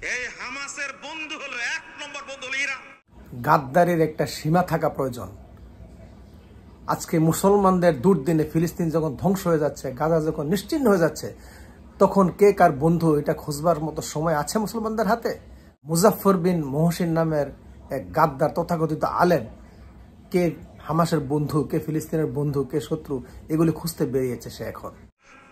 এই হামাসের বন্ধু হলো এক নম্বর বন্ধু হলো ইরান। গাদ্দারির একটা সীমা থাকা প্রয়োজন। আজকে মুসলমানদের দুর্দিনে ফিলিস্তিন যখন ধ্বংস হয়ে যাচ্ছে, গাজা যখন নিশ্চিহ্ন হয়ে যাচ্ছে, তখন কে কার বন্ধু এটা খুঁজবার মতো সময় আছে মুসলমানদের হাতে? মুজাফফর বিন মোহসিন নামের এক গাদ্দার তথাকথিত আলেম, কে হামাসের বন্ধু, কে ফিলিস্তিনের বন্ধু, কে শত্রু, এগুলি খুঁজতে বেরিয়েছে সে এখন।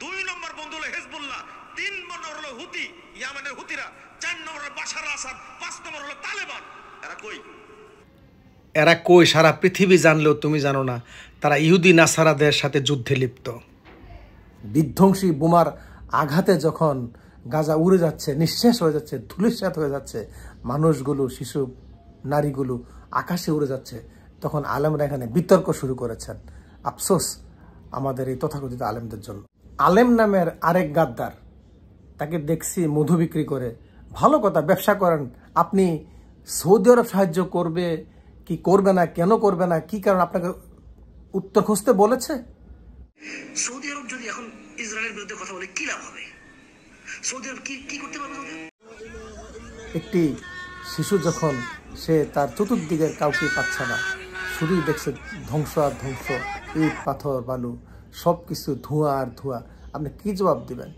2 নম্বর বন্ধু হলো হিজবুল্লাহ, 3 নম্বর হলো হুতি, ইয়ামেনের হুতিরা, 4 নম্বর হলো বাশার আসাদ, 5 নম্বর হলো তালেবান। এরা কই সারা পৃথিবী জানলেও তুমি জানো না, তারা ইহুদি নাসারাদের সাথে যুদ্ধে লিপ্ত। বিধ্বংসী বোমার আঘাতে যখন গাজা উড়ে যাচ্ছে, নিঃশেষ হয়ে যাচ্ছে, ধূলিসাৎ হয়ে যাচ্ছে, মানুষগুলো, শিশু, নারীগুলো আকাশে উড়ে যাচ্ছে, তখন আলেমরা এখানে বিতর্ক শুরু করেছেন। আফসোস আমাদের এই তথাকথিত আলেমদের জন্য। আলেম নামের আরেক গাদ্দার, তাকে দেখছি মধু বিক্রি করে। ভালো কথা, ব্যবসা করেন আপনি। সৌদি আরব সাহায্য করবে কি করবে না, কেন করবে না, কি কারণ, আপনাকে উত্তর খুঁজতে বলেছে? সৌদি আরব যদি এখন ইসরায়েলের বিরুদ্ধে কথা বলে কি লাভ হবে? সৌদি আরব কি করতে পারবে? একটি শিশু যখন সে তার চতুর্দিকের কাউকে পাচ্ছে না, শুধুই দেখছে ধ্বংস আর ধ্বংস, ইট পাথর বালু সব কিছু, ধোঁয়া আর ধোঁয়া, আপনি কি জবাব দিবেন?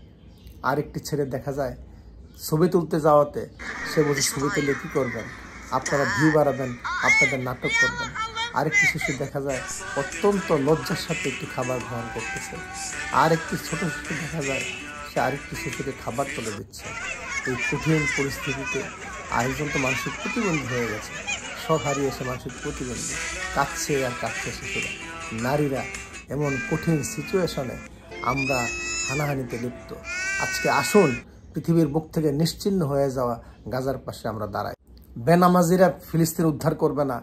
আরেকটি ছেলে দেখা যায় ছবি তুলতে যাওয়াতে, সে বলছে ছবি তুলে কী করবেন, আপনারা ভিউ বাড়াবেন, আপনাদের নাটক করবেন। আরেকটি শিশু দেখা যায় অত্যন্ত লজ্জার সাথে একটি খাবার গ্রহণ করতেছে। আরেকটি ছোট শিশু দেখা যায় সে আরেকটি শিশুকে খাবার তুলে দিচ্ছে। এই কঠিন পরিস্থিতিতে আরেকজন তো মানসিক প্রতিবন্ধী হয়ে গেছে, সব হারিয়ে এসে মানসিক প্রতিবন্ধী, কাঁদছে আর কাঁদছে শিশুরা, নারীরা। এমন কঠিন সিচুয়েশনে আমরা হানাহানিতে লিপ্ত। আজকে আসুন পৃথিবীর বুক থেকে নিশ্চিহ্ন হয়ে যাওয়া গাজার পাশে আমরা দাঁড়াই। বেনামাজিরা ফিলিস্তিন উদ্ধার করবে না,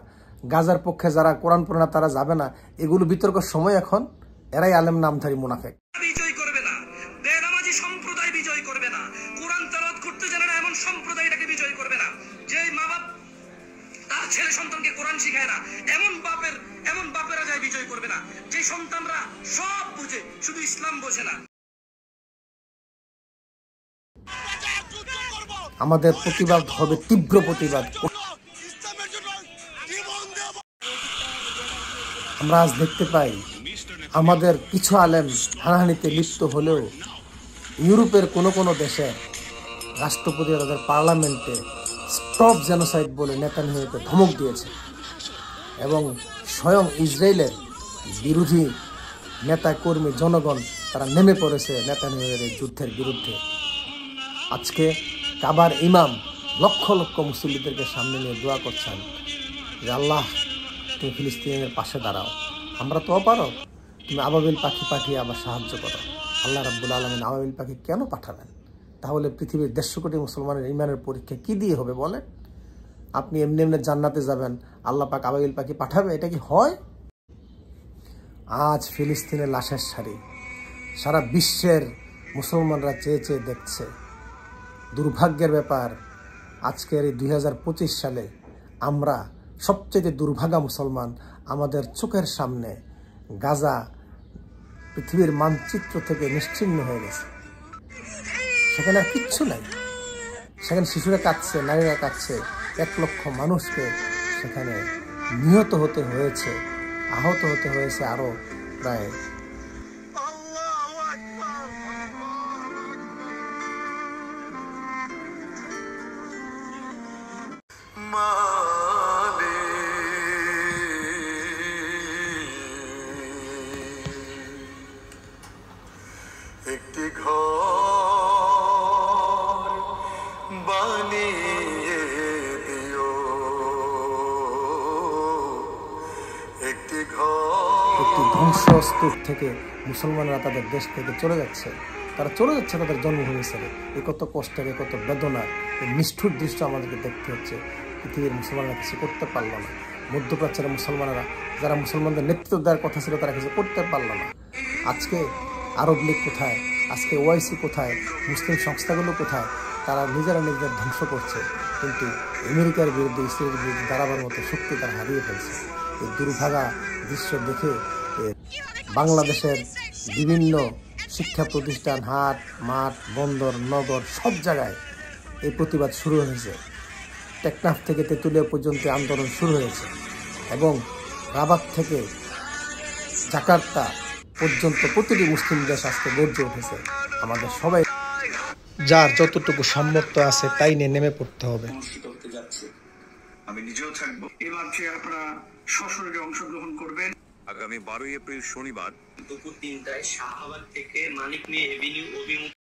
গাজার পক্ষে যারা কোরআন পড়ে না তারা যাবে না, এগুলো বিতর্কের সময় এখন। এরাই আলেম নামধারী মুনাফিক। বিজয় করবে না, বেনামাজি সম্প্রদায় বিজয় করবে না, কোরআন তেলাওয়াত করতে জানে না এমন সম্প্রদায়টাকে বিজয় করবে না। যে মা বাপ তার ছেলে সন্তানকে কোরআন শিখায় না, এমন বাপেরা যায় বিজয় করবে না। যে সন্তানরা সব বুঝে শুধু ইসলাম বোঝে না। আমাদের প্রতিবাদ হবে, তীব্র প্রতিবাদ। আমরা আজ দেখতে পাই আমাদের কিছু আলেম হানাহানিতে লিপ্ত হলেও ইউরোপের কোনো দেশের রাষ্ট্রপতি তাদের পার্লামেন্টে স্টপ জেনোসাইড বলে নেতানিয়াহুকে ধমক দিয়েছে, এবং স্বয়ং ইসরায়েলের বিরোধী নেতা কর্মী জনগণ তারা নেমে পড়েছে নেতানিয়াহুর এই যুদ্ধের বিরুদ্ধে। আজকে কাবার ইমাম লক্ষ লক্ষ মুসল্লিদেরকে সামনে নিয়ে দোয়া করছেন যে আল্লাহ তুমি ফিলিস্তিনের পাশে দাঁড়াও, আমরা তো অপারগ, তুমি আবাবিল পাখি পাঠিয়ে আবার সাহায্য করো। আল্লাহ রাব্বুল আলামিন আবাবিল পাখি কেন পাঠাবেন? তাহলে পৃথিবীর 150 কোটি মুসলমানের ইমানের পরীক্ষা কি দিয়ে হবে বলেন? আপনি এমনি এমনি জান্নাতে যাবেন, আল্লাহ পাক আবাবিল পাখি পাঠাবে? এটা কি হয়? আজ ফিলিস্তিনের লাশের সারি সারা বিশ্বের মুসলমানরা চেয়ে চেয়ে দেখছে। দুর্ভাগ্যের ব্যাপার, আজকের এই 2025 সালে আমরা সবচেয়ে দুর্ভাগা মুসলমান। আমাদের চোখের সামনে গাজা পৃথিবীর মানচিত্র থেকে নিশ্চিহ্ন হয়ে গেছে, সেখানে আর কিচ্ছু নাই। সেখানে শিশুরা কাঁদছে, নারীরা কাঁদছে, 1 লক্ষ মানুষকে সেখানে নিহত হতে হয়েছে, আহত হতে হয়েছে আরও প্রায়। একটি ঘর বানিয়ে দিও, একটি ধ্বংসস্তূপ থেকে মুসলমানরা তাদের দেশ থেকে চলে যাচ্ছে, তারা চলে যাচ্ছে তাদের জন্মভূমি ছেড়ে। এ কত কষ্টের, এ কত বেদনার, এই নিষ্ঠুর দৃশ্য আমাদেরকে দেখতে হচ্ছে। পৃথিবীর মুসলমানরা কিছু করতে পারলো না, মধ্যপ্রাচ্যের মুসলমানেরা যারা মুসলমানদের নেতৃত্ব দেওয়ার কথা ছিল তারা কিছু করতে পারলো না। আজকে আরব লীগ কোথায়, আজকে ওআইসি কোথায়, মুসলিম সংস্থাগুলো কোথায়? তারা নিজেরা নিজেদের ধ্বংস করছে, কিন্তু আমেরিকার বিরুদ্ধে, ইসরায়েলের বিরুদ্ধে দাঁড়াবার মতো শক্তি তারা হারিয়ে ফেলছে। এই দুর্ভাগা দৃশ্য দেখে বাংলাদেশের বিভিন্ন শিক্ষা প্রতিষ্ঠান, হাট, মাঠ, বন্দর, নগর সব জায়গায় এই প্রতিবাদ শুরু হয়েছে। টেকনাফ থেকে তেঁতুলিয়া পর্যন্ত আন্দোলন শুরু হয়েছে এবং রাবাত থেকে জাকার্তা পর্যন্ত প্রতিটি মুসলিম দেশ আজকে গর্জে উঠেছে। আমাদের সবাই যার যতটুকু সামর্থ্য আছে তাই নিয়ে নেমে পড়তে হবে। আমি নিজেও থাকবো। এই মার্চে আপনারা সশরীরে অংশগ্রহণ করবেন। আগামী 12 এপ্রিল শনিবার দুপুর 3টায় শাহবাগ থেকে মানিক মিয়া এভিনিউ অভিমুখে